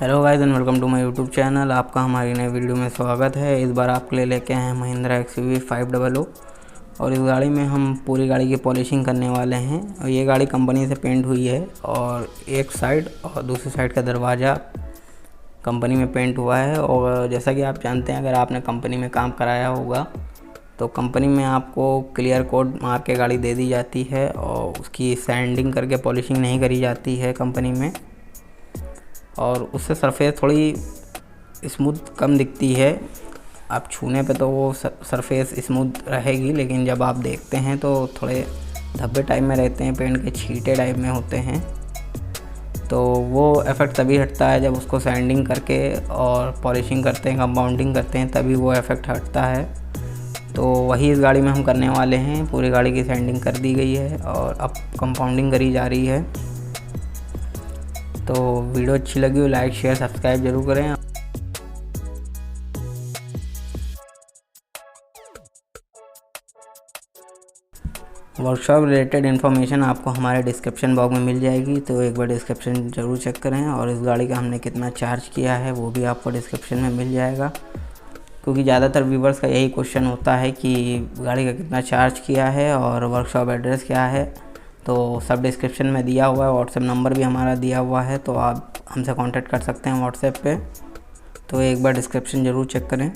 Hello guys and welcome to my YouTube channel. आपका हमारी नई वीडियो में स्वागत है। इस बार आपके लिए लेके आए हैं महिंद्रा एक्सयूवी 500 और इस गाड़ी में हम पूरी गाड़ी की पॉलिशिंग करने वाले हैं। और ये गाड़ी कंपनी से पेंट हुई है और एक साइड और दूसरी साइड का दरवाज़ा कंपनी में पेंट हुआ है। और जैसा कि आप जानते हैं, अगर आपने कंपनी में काम कराया होगा तो कंपनी में आपको क्लियर कोड मार के गाड़ी दे दी जाती है और उसकी सैंडिंग करके पॉलिशिंग नहीं करी जाती है कंपनी में, और उससे सरफेस थोड़ी स्मूथ कम दिखती है। आप छूने पे तो वो सरफेस स्मूथ रहेगी, लेकिन जब आप देखते हैं तो थोड़े धब्बे टाइप में रहते हैं, पेंट के छींटे टाइप में होते हैं। तो वो इफ़ेक्ट तभी हटता है जब उसको सैंडिंग करके और पॉलिशिंग करते हैं, कंपाउंडिंग करते हैं, तभी वो इफ़ेक्ट हटता है। तो वही इस गाड़ी में हम करने वाले हैं। पूरी गाड़ी की सैंडिंग कर दी गई है और अब कंपाउंडिंग करी जा रही है। तो वीडियो अच्छी लगी हो लाइक शेयर सब्सक्राइब जरूर करें। वर्कशॉप रिलेटेड इन्फॉर्मेशन आपको हमारे डिस्क्रिप्शन बॉक्स में मिल जाएगी, तो एक बार डिस्क्रिप्शन ज़रूर चेक करें। और इस गाड़ी का हमने कितना चार्ज किया है वो भी आपको डिस्क्रिप्शन में मिल जाएगा, क्योंकि ज़्यादातर व्यूवर्स का यही क्वेश्चन होता है कि गाड़ी का कितना चार्ज किया है और वर्कशॉप एड्रेस क्या है। तो सब डिस्क्रिप्शन में दिया हुआ है, व्हाट्सएप नंबर भी हमारा दिया हुआ है, तो आप हमसे कांटेक्ट कर सकते हैं व्हाट्सएप पे। तो एक बार डिस्क्रिप्शन ज़रूर चेक करें।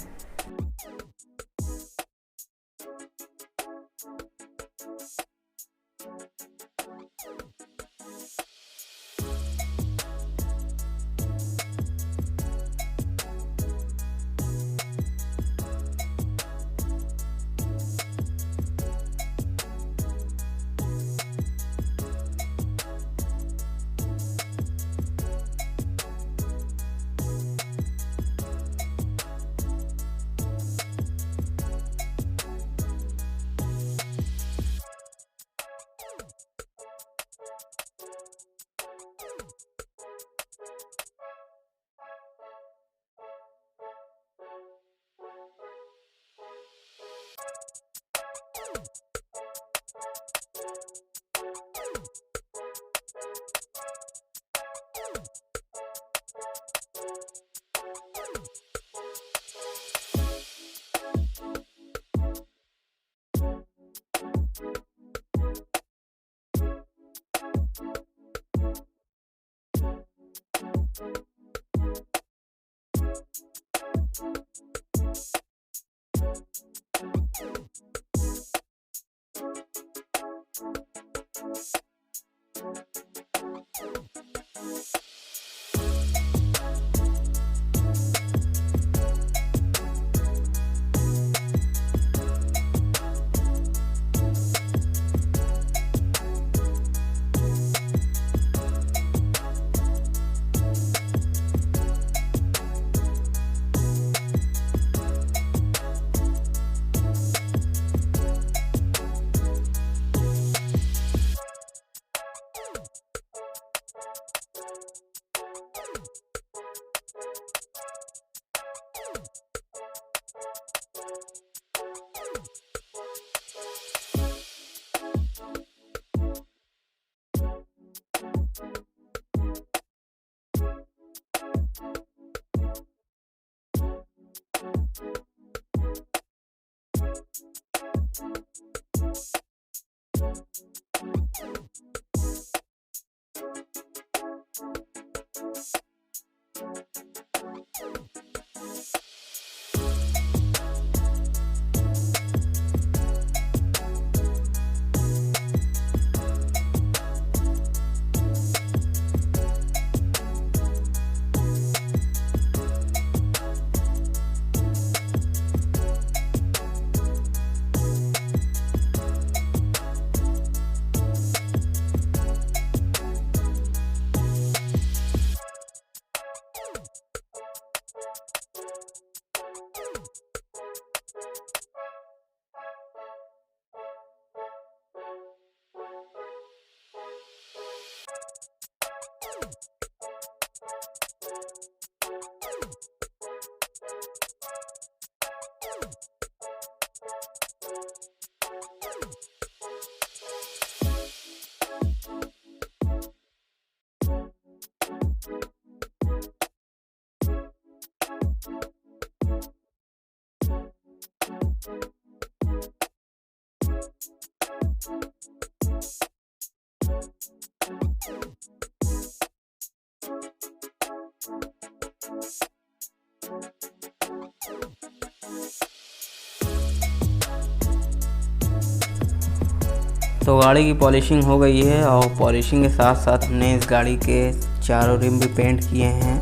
तो गाड़ी की पॉलिशिंग हो गई है और पॉलिशिंग के साथ साथ हमने इस गाड़ी के चारों रिम भी पेंट किए हैं,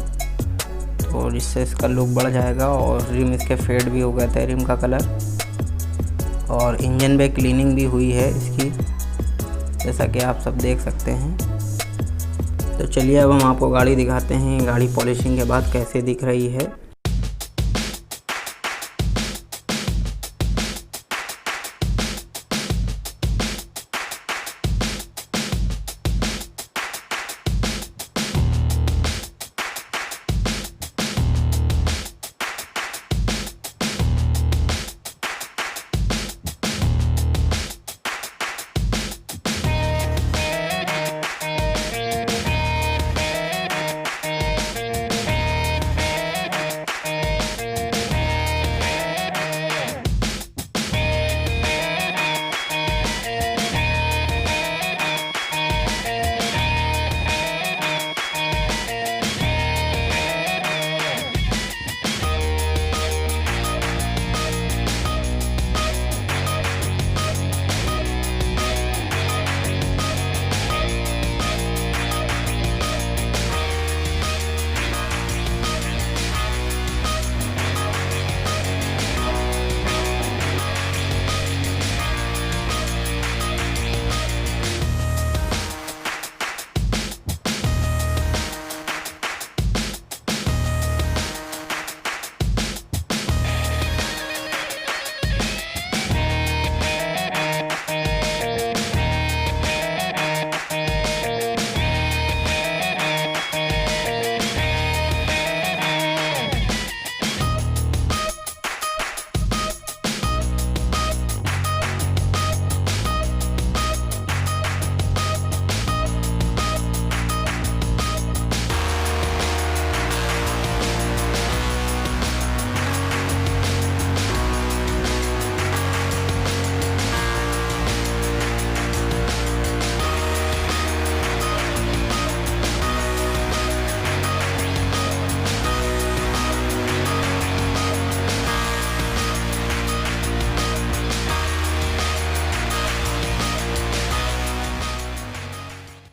तो जिससे इसका लुक बढ़ जाएगा। और रिम इसके फेड भी हो गए थे रिम का कलर, और इंजन पे क्लीनिंग भी हुई है इसकी, जैसा कि आप सब देख सकते हैं। तो चलिए अब हम आपको गाड़ी दिखाते हैं, गाड़ी पॉलिशिंग के बाद कैसे दिख रही है।